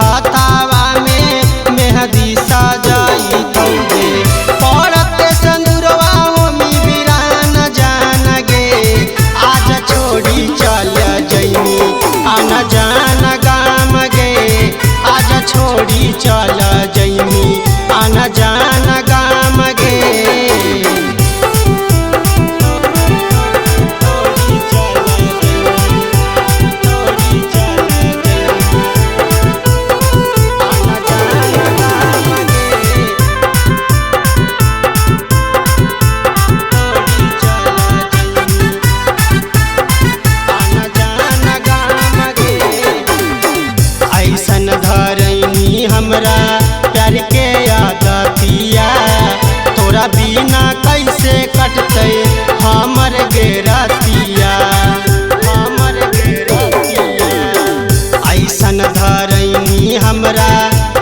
हाथावा में मेहंदी सजाई दौगे पड़ते संदूरवा ओमी बिरान जान गे आज छोड़ी चल जैनी आना जान गाम गे आज छोड़ी चल जैनी आना जान गाम गे हमरा प्यार के आदतिया तोरा बिना कैसे कटते हमर गेरतिया हमर गेरतिया ऐसन धरैनी हमरा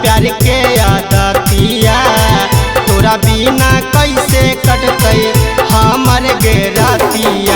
प्यार के आदतिया तोरा बिना कैसे कटते हमर गेरतिया